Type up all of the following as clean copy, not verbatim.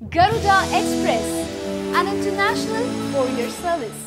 Garuda Express, an international courier service.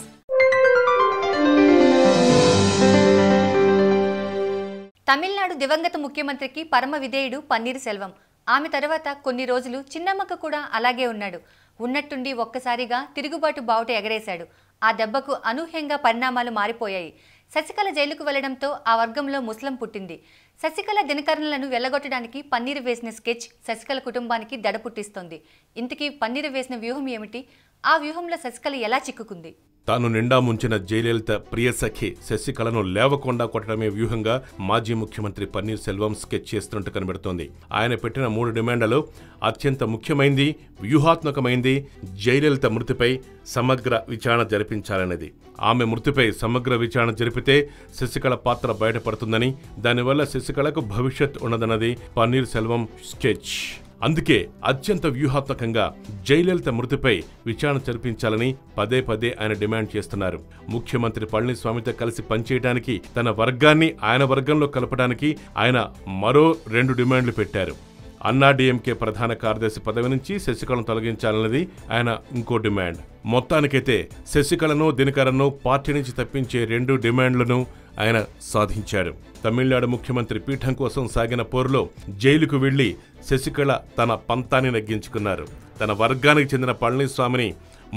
Tamil Nadu దివంగత ముఖ్యమంత్రికి పరమ విధేయుడు పన్నీర్ సెల్వం. ఆమె తర్వాత కొన్ని రోజులు చిన్నమ్మక్క కూడా అలాగే ఉన్నాడు. ఉన్నట్టుండి ఒక్కసారిగా తిరుగుబాటు బావుట ఎగరేశాడు. ఆ దెబ్బకు అనూహ్యంగా పరిణామాలు మారిపోయాయి. శశికళ జైలుకు వెళ్లడంతో ఆ వర్గంలో ముస్లిం పుట్టింది. శశికళ దినకరన్లను వెళ్లగొట్టడానికి పన్నీర్ వేసిన స్కెచ్ శశికళ కుటుంబానికి దడ పుట్టిస్తోంది. ఇంతకీ పన్నీర్ వేసిన వ్యూహం ఏమిటి? ఆ వ్యూహంలో శశికళ ఎలా చిక్కుకుంది? తాను నిండా ముంచిన జయలలిత ప్రియసఖి శశికళను లేవకుండా కొట్టడమే వ్యూహంగా మాజీ ముఖ్యమంత్రి పన్నీర్ సెల్వం స్కెచ్ చేస్తున్నట్టు కనబడుతోంది. ఆయన పెట్టిన 3 డిమాండ్లలో అత్యంత ముఖ్యమైంది, వ్యూహాత్మకమైంది జయలలిత మృతిపై సమగ్ర విచారణ జరిపించాలనేది. ఆమె మృతిపై సమగ్ర విచారణ జరిపితే శశికళ పాత్ర బయటపడుతుందని, దానివల్ల శశికళకు భవిష్యత్ ఉన్నదన్నది పన్నీర్ సెల్వం స్కెచ్. అందుకే అత్యంత వ్యూహాత్మకంగా జయలలిత మృతిపై విచారణ జరిపించాలని పదే పదే ఆయన డిమాండ్ చేస్తున్నారు. ముఖ్యమంత్రి పళనిస్వామితో కలిసి పనిచేయడానికి, తన వర్గాన్ని ఆయన వర్గంలో కలపడానికి ఆయన మరో 2 డిమాండ్లు పెట్టారు. అన్నాడీఎంకే ప్రధాన కార్యదర్శి పదవి నుంచి శశికళను తొలగించాలన్నది ఆయన ఇంకో డిమాండ్. మొత్తానికైతే శశికళను దినకరన్ను పార్టీ నుంచి తప్పించే 2 డిమాండ్లను ఆయన సాధించారు. తమిళనాడు ముఖ్యమంత్రి పీఠం కోసం సాగిన పోరులో జైలుకు వెళ్లి శశికళ తన పంతాన్ని నెగ్గించుకున్నారు. తన వర్గానికి చెందిన పళనిస్వామిని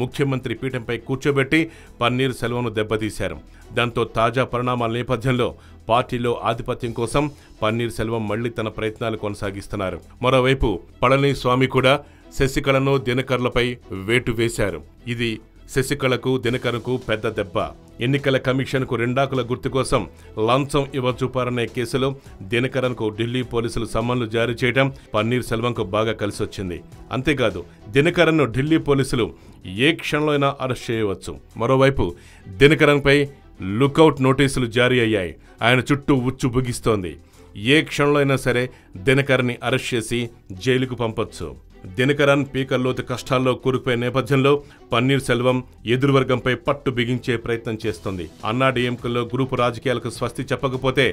ముఖ్యమంత్రి పీఠంపై కూర్చోబెట్టి పన్నీర్ సెల్వంను దెబ్బతీశారు. దాంతో తాజా పరిణామాల నేపథ్యంలో పార్టీలో ఆధిపత్యం కోసం పన్నీర్ సెల్వం మళ్లీ తన ప్రయత్నాలు కొనసాగిస్తున్నారు. మరోవైపు పళనిస్వామి కూడా శశికళను దినకర్లపై వేటు వేశారు. ఇది శశికళకు దినకరన్కు పెద్ద దెబ్బ. ఎన్నికల కమిషన్కు 2 ఆకుల గుర్తు కోసం లంచం ఇవ్వచూపారనే కేసులో దినకరన్కు ఢిల్లీ పోలీసులు సమన్లు జారీ చేయడం పన్నీర్ సెల్వంకు బాగా కలిసొచ్చింది. అంతేకాదు దినకరన్ను ఢిల్లీ పోలీసులు ఏ క్షణంలో అయినా అరెస్ట్ చేయవచ్చు. మరోవైపు దినకరన్పై లుకౌట్ నోటీసులు జారీ అయ్యాయి. ఆయన చుట్టూ ఉచ్చు బుగిస్తోంది. ఏ క్షణంలో అయినా సరే దినకరన్ని అరెస్ట్ చేసి జైలుకు పంపొచ్చు. దినకరన్ పీకల్లోతు కష్టాల్లో కూరుకుపోయే నేపథ్యంలో పన్నీర్ సెల్వం ఎదురువర్గంపై పట్టు బిగించే ప్రయత్నం చేస్తోంది. అన్నాడీఎంకేలో గ్రూపు రాజకీయాలకు స్వస్తి చెప్పకపోతే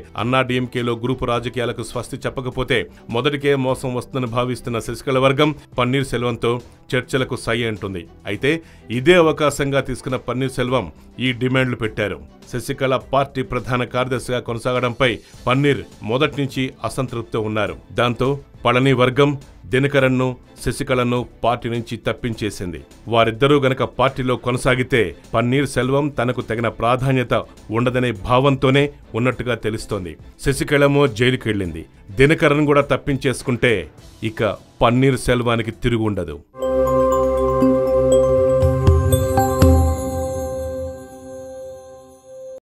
మొదటికే మోసం వస్తుందని భావిస్తున్న శశికళ వర్గం పన్నీర్ సెల్వంతో చర్చలకు సై అంటుంది. అయితే ఇదే అవకాశంగా తీసుకున్న పన్నీర్ సెల్వం ఈ డిమాండ్లు పెట్టారు. శశికళ పార్టీ ప్రధాన కార్యదర్శిగా కొనసాగడంపై పన్నీర్ మొదటి నుంచి అసంతృప్తితో ఉన్నారు. దాంతో పళని వర్గం దినకరన్ను, శశికళను పార్టీ నుంచి తప్పించేసింది. వారిద్దరూ గనక పార్టీలో కొనసాగితే పన్నీర్ సెల్వం తనకు తగిన ప్రాధాన్యత ఉండదనే భావంతోనే ఉన్నట్టుగా తెలుస్తోంది. శశికళమో జైలుకెళ్లింది. దినకరన్ కూడా తప్పించేసుకుంటే ఇక పన్నీర్ సెల్వానికి తిరుగుండదు.